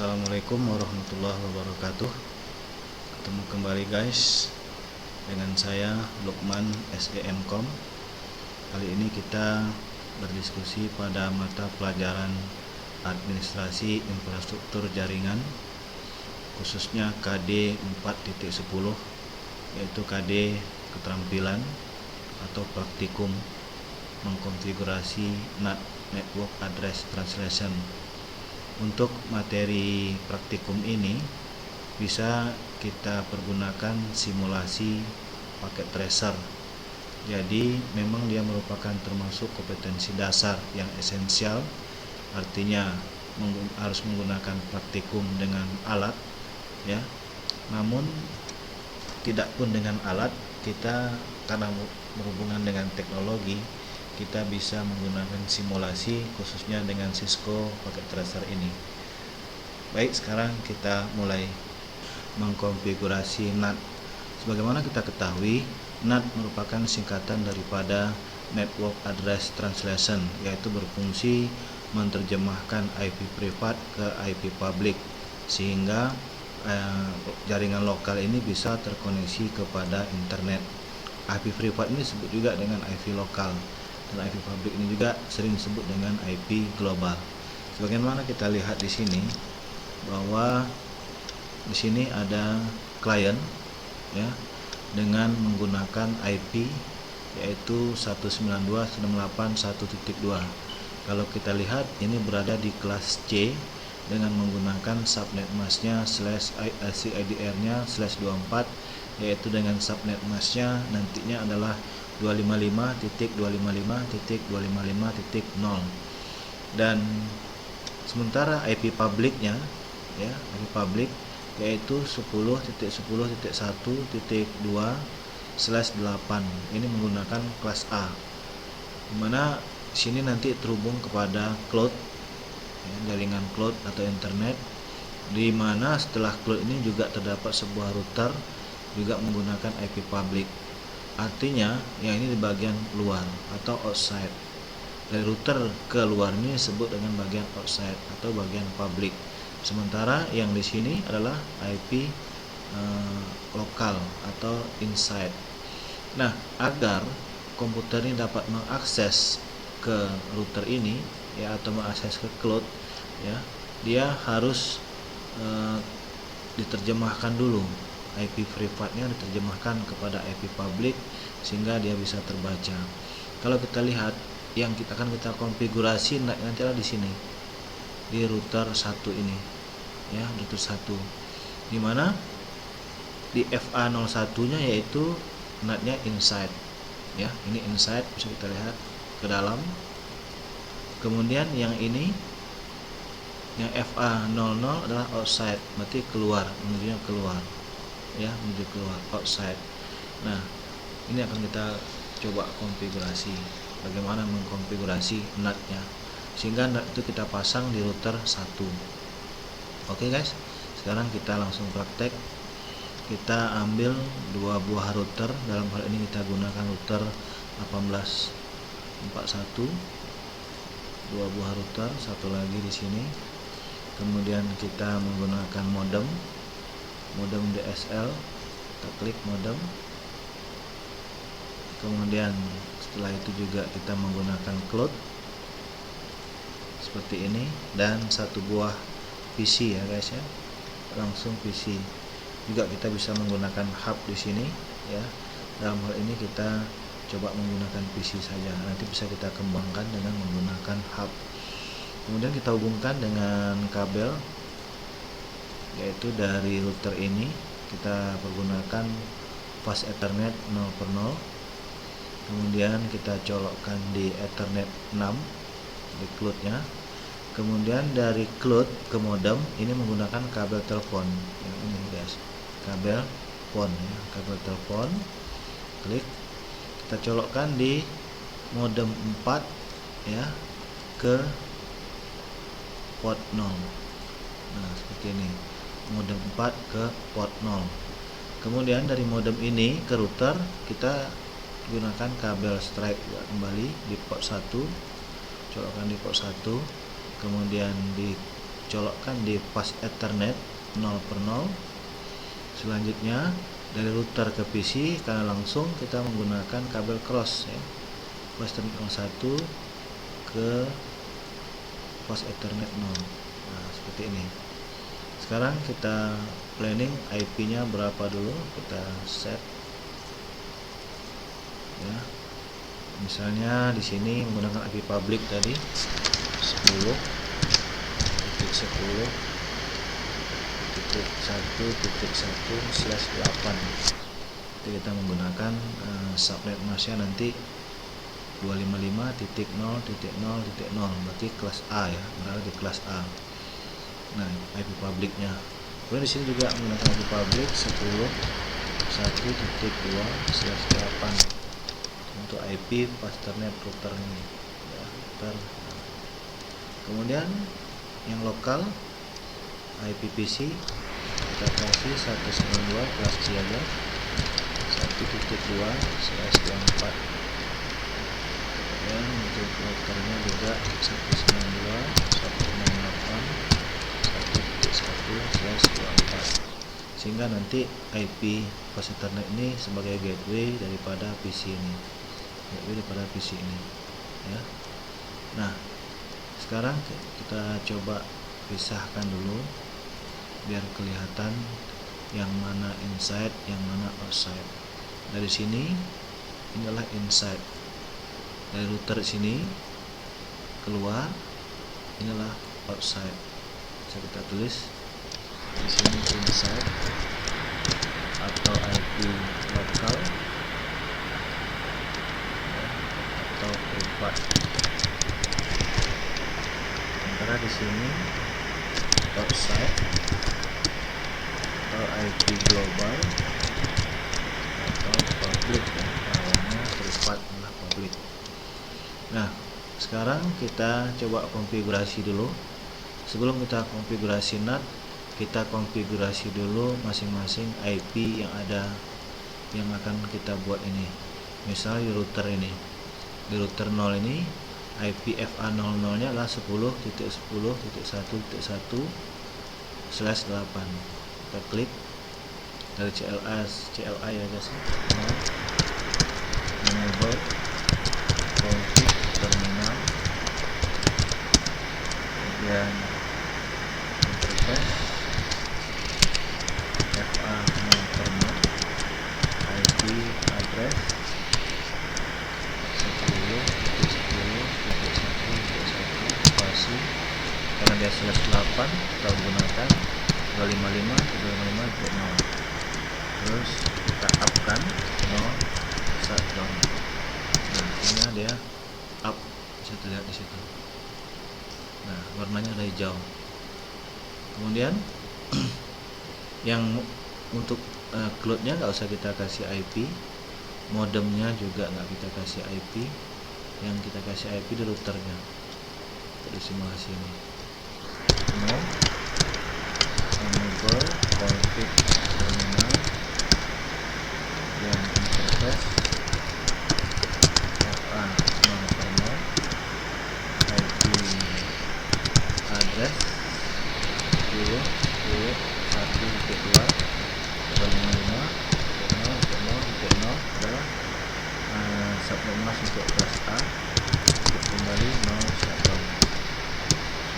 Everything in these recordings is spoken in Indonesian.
Assalamualaikum warahmatullahi wabarakatuh. Ketemu kembali guys dengan saya Lukman SEMkom. Kali ini kita berdiskusi pada mata pelajaran Administrasi Infrastruktur Jaringan, khususnya KD 4.10, yaitu KD keterampilan atau praktikum mengkonfigurasi NAT Network Address Translation. Untuk materi praktikum ini bisa kita pergunakan simulasi paket tracer. Jadi memang dia merupakan termasuk kompetensi dasar yang esensial, artinya harus menggunakan praktikum dengan alat ya. Namun tidak pun dengan alat, kita karena berhubungan dengan teknologi, kita bisa menggunakan simulasi khususnya dengan Cisco paket tracer ini. Baik, sekarang kita mulai mengkonfigurasi NAT. Sebagaimana kita ketahui, NAT merupakan singkatan daripada Network Address Translation, yaitu berfungsi menerjemahkan IP privat ke IP public sehingga jaringan lokal ini bisa terkoneksi kepada internet. IP privat ini disebut juga dengan IP lokal, dan IP public ini juga sering disebut dengan IP global. Sebagaimana kita lihat di sini bahwa di sini ada klien ya dengan menggunakan IP yaitu 192.168.1.2. Kalau kita lihat ini berada di kelas C dengan menggunakan subnet masknya /ICIDR-nya /24, yaitu dengan subnet masknya nantinya adalah 255.255.255.0, dan sementara IP publiknya ya, IP publik yaitu 10.10.1.2/8. Ini menggunakan kelas A, dimana sini nanti terhubung kepada cloud ya, jaringan cloud atau internet, dimana setelah cloud ini juga terdapat sebuah router juga menggunakan IP publik. Artinya yang ini di bagian luar atau outside. Dari router ke luar ini disebut dengan bagian outside atau bagian public. Sementara yang di sini adalah IP lokal atau inside. Nah, agar komputer ini dapat mengakses ke router ini ya, atau mengakses ke cloud ya, dia harus diterjemahkan dulu. IP privatnya diterjemahkan kepada IP public sehingga dia bisa terbaca. Kalau kita lihat yang kita konfigurasi nanti adalah di sini di router 1 ini ya, router 1, dimana di FA01 nya yaitu NAT-nya inside ya, ini inside bisa kita lihat ke dalam. Kemudian yang ini yang FA00 adalah outside, berarti keluar, menuju keluar ya, menuju keluar, outside. Nah, ini akan kita coba konfigurasi bagaimana mengkonfigurasi NAT-nya sehingga NAT itu kita pasang di router 1. Oke guys, sekarang kita langsung praktek. Kita ambil dua buah router, dalam hal ini kita gunakan router 1841, dua buah router, satu lagi di sini. Kemudian kita menggunakan modem DSL, kita klik modem. Kemudian setelah itu juga kita menggunakan cloud seperti ini, dan satu buah PC ya guys ya, langsung PC. Juga kita bisa menggunakan hub di sini ya. Dalam hal ini kita coba menggunakan PC saja, nanti bisa kita kembangkan dengan menggunakan hub. Kemudian kita hubungkan dengan kabel, yaitu dari router ini kita pergunakan fast Ethernet 0/0. Kemudian kita colokkan di Ethernet 6 di cloud-nya. Kemudian dari cloud ke modem ini menggunakan kabel telepon yang ini guys, kabel phone ya, kabel telepon. Klik, kita colokkan di modem 4 ya, ke port 0. Nah, seperti ini, modem 4 ke port 0. Kemudian dari modem ini ke router kita gunakan kabel strike kembali di port 1, colokkan di port 1, kemudian colokkan di pas Ethernet 0 per 0. Selanjutnya dari router ke PC karena langsung kita menggunakan kabel cross ya, pas Ethernet 01 ke pas Ethernet 0. Nah, seperti ini. Sekarang kita planning IP-nya berapa dulu, kita set ya. Misalnya di sini menggunakan IP public tadi 10.10.1.1/8. Jadi kita menggunakan subnet masnya nanti 255.0.0.0, berarti kelas A ya, berada di kelas A. Nah, IP publiknya. Kemudian di sini juga menggunakan IP public 10.1.2/8 untuk IP Ethernet router ini ya, router. Kemudian yang lokal IP PC kita kasih 192 kelas C aja, 1.2/24. Dan untuk routernya juga 192.168.1.1/24, sehingga nanti IP pas Ethernet ini sebagai gateway daripada PC ini, ya. Nah, sekarang kita coba pisahkan dulu biar kelihatan yang mana inside, yang mana outside. Dari sini inilah inside, dari router sini keluar inilah outside. Bisa kita tulis di sini inside atau IP lokal atau privat. Sementara di sini outside atau IP global atau public ya, awalnya privat adalah public. Nah, sekarang kita coba konfigurasi dulu. Sebelum kita konfigurasi NAT, kita konfigurasi dulu masing-masing IP yang ada, yang akan kita buat ini. Misal di router ini, di router 0 ini IP FA00 nya adalah 10.10.1.1/8. Kita klik dari CLI ya guys, enable config terminal, kemudian interface FA00 IP address 10.10.1.1 spasi, karena dia /8 kita gunakan 255.255.0. terus kita up kan 0 shutdown. Nah, ini dia up, bisa terlihat di situ. Nah, warnanya ada hijau. Kemudian yang untuk cloudnya nggak usah kita kasih IP, modemnya juga nggak kita kasih IP, yang kita kasih IP di routernya. Di simulasi ini enable config terminal dan interface FA00 IP address 10.1.2.55.0.0 adalah subnet mask untuk kelas A. Kembali mau shutdown.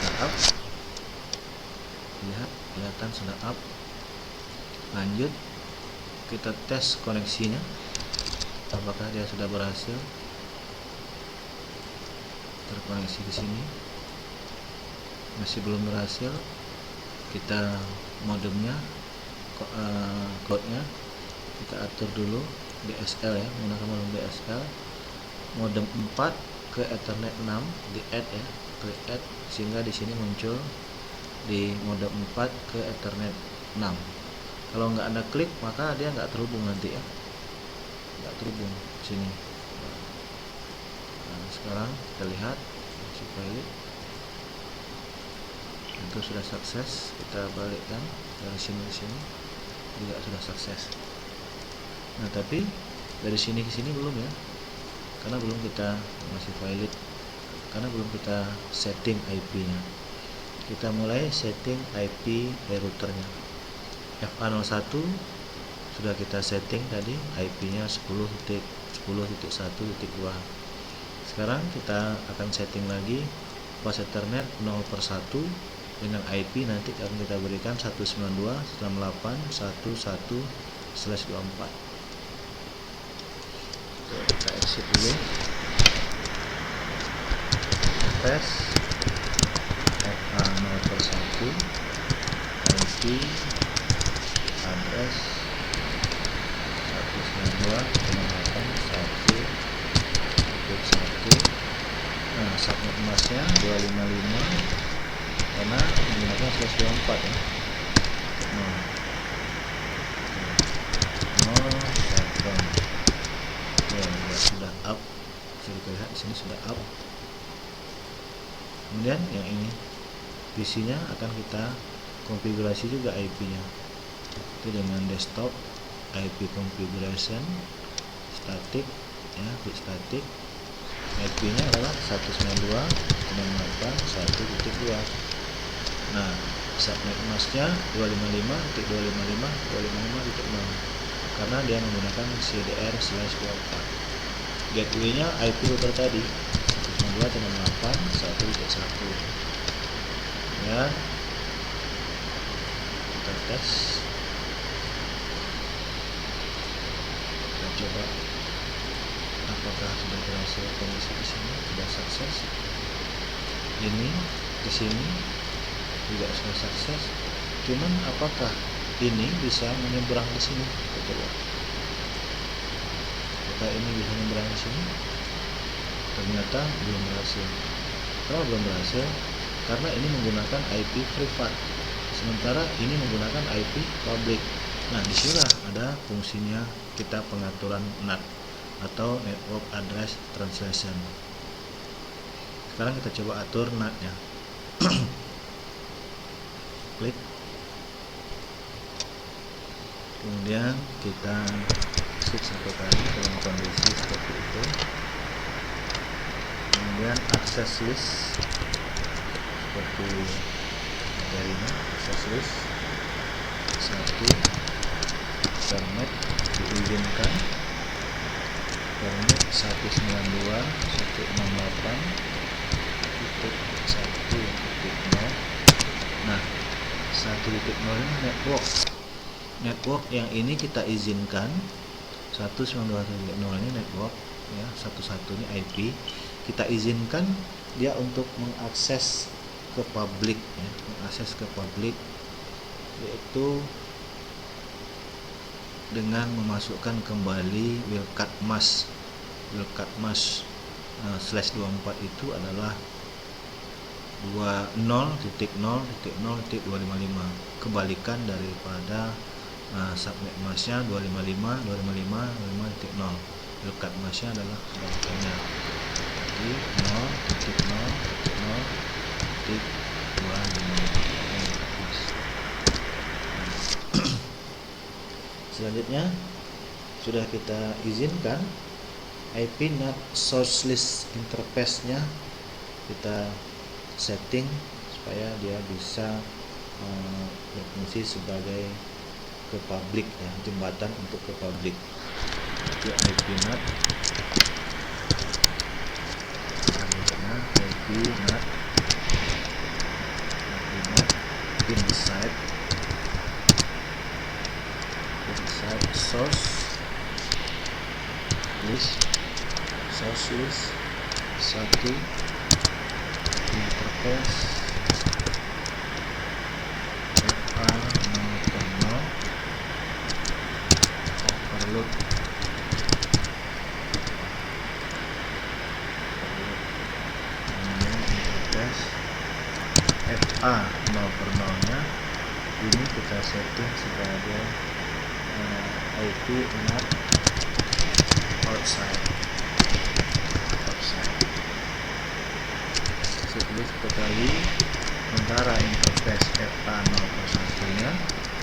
Sudah up, lihat, kelihatan sudah up. Lanjut kita tes koneksinya, apakah dia sudah berhasil terkoneksi ke sini. Masih belum berhasil. Kita modemnya, cloudnya kita atur dulu DSL ya, menggunakan modem DSL, modem 4 ke Ethernet 6 di add ya, klik add, sehingga di sini muncul di modem 4 ke Ethernet 6. Kalau nggak ada klik maka dia nggak terhubung nanti ya, nggak terhubung sini. Nah, sekarang kita lihat pilot itu sudah sukses. Kita balikkan dari sini ke sini juga sudah sukses. Nah, tapi dari sini ke sini belum ya, karena belum kita masih valid, karena belum kita setting IP nya. kita mulai setting IP routernya. FA01 sudah kita setting tadi, IP-nya 10.10.1.2. Sekarang kita akan setting lagi pas Ethernet 0/1 dengan IP nanti akan kita berikan 192.168.1.1/24. Kita exit dulu. Tes FA0/1 IP address 192.168.1.1. Nah, subnet masnya 255 karena menggunakan /24 ya. Sudah up, bisa dilihat di sini sudah up. Kemudian yang ini PC-nya akan kita konfigurasi juga IP-nya. Itu dengan desktop IP configuration static ya, bit static. IP-nya adalah 192.168.1.2. Nah, subnet masknya 255.255.255.0 karena dia menggunakan CDR/24. Gateway-nya IP router tadi 192.168.1.1. Ya, kita tes. Kita coba apakah sudah berhasil koneksi di sini, sudah sukses. Ini di sini juga sudah sukses. Cuman apakah ini bisa menyeberang di sini? Kita lihat. Apakah ini bisa menyeberang di sini? Ternyata belum berhasil. Kalau belum berhasil, karena ini menggunakan IP privat, sementara ini menggunakan IP public. Nah, disinilah ada fungsinya kita pengaturan NAT atau Network Address Translation. Sekarang kita coba atur NAT-nya. Klik. Kemudian kita switch satu kali dalam kondisi seperti itu. Kemudian access list seperti materinya, access list 1 permit diizinkan, permit 192.168.1.0. Nah, 1.0 ini network yang ini kita izinkan. 192.168.1.0 ini network ya, 11 ini IP kita izinkan dia untuk mengakses ke publik ya, mengakses ke publik, yaitu dengan memasukkan kembali wildcard mask. /24 itu adalah 20.0.0.0.255, kebalikan daripada subnet masknya 255.255.255.0. wildcard masknya adalah kebalikannya, jadi 0.0.0.255. Selanjutnya sudah kita izinkan IP NAT source list interface-nya kita setting supaya dia bisa berfungsi sebagai ke publik ya, jembatan untuk ke publik. Itu IP NAT. Selanjutnya IP NAT inside source list 1 interface FA0.0 overload interface FA0.0 nya ini kita setting sebagai IP NAT outside. Setelah kembali antara interface FA0.1 nya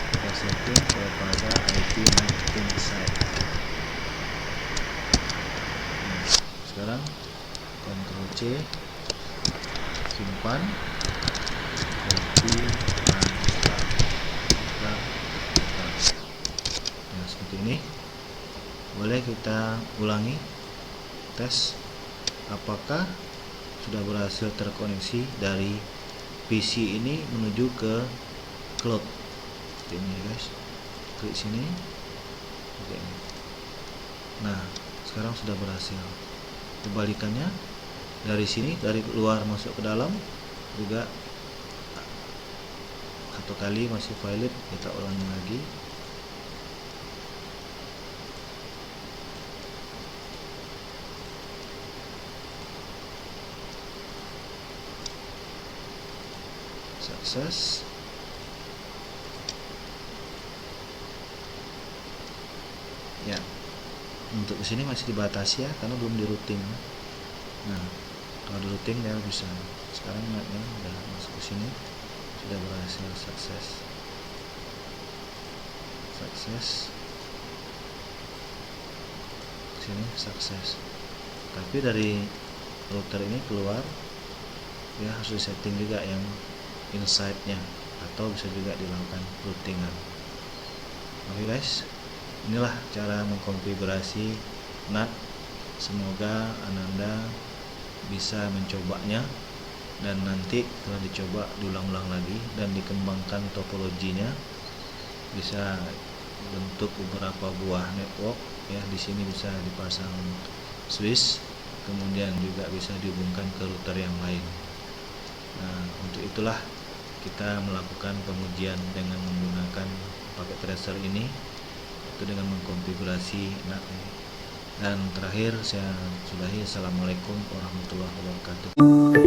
kita setting kepada IP NAT inside. Sekarang Ctrl C, simpan, mantap, mantap, mantap. Nah, seperti ini. Boleh kita ulangi tes apakah sudah berhasil terkoneksi dari PC ini menuju ke cloud. Seperti ini guys, klik sini. Oke. Nah, sekarang sudah berhasil. Kebalikannya, dari sini, dari luar masuk ke dalam juga satu kali masih valid, kita ulangi lagi. Sukses. Ya, untuk kesini masih dibatasi ya, karena belum di routing. Nah, kalau di routing dia bisa. Sekarang naiknya udah masuk ke sini, sudah berhasil sukses. Sini sukses. Tapi dari router ini keluar, ya harus disetting juga yang inside-nya, atau bisa juga dilakukan routingan. Oke guys, inilah cara mengkonfigurasi NAT. Semoga Ananda bisa mencobanya, dan nanti setelah dicoba diulang-ulang lagi dan dikembangkan topologinya, bisa bentuk beberapa buah network ya. Di sini bisa dipasang switch, kemudian juga bisa dihubungkan ke router yang lain. Nah, untuk itulah kita melakukan pengujian dengan menggunakan paket tracer ini, itu dengan mengkonfigurasi NAT. Dan terakhir saya sudahi. Assalamualaikum warahmatullahi wabarakatuh.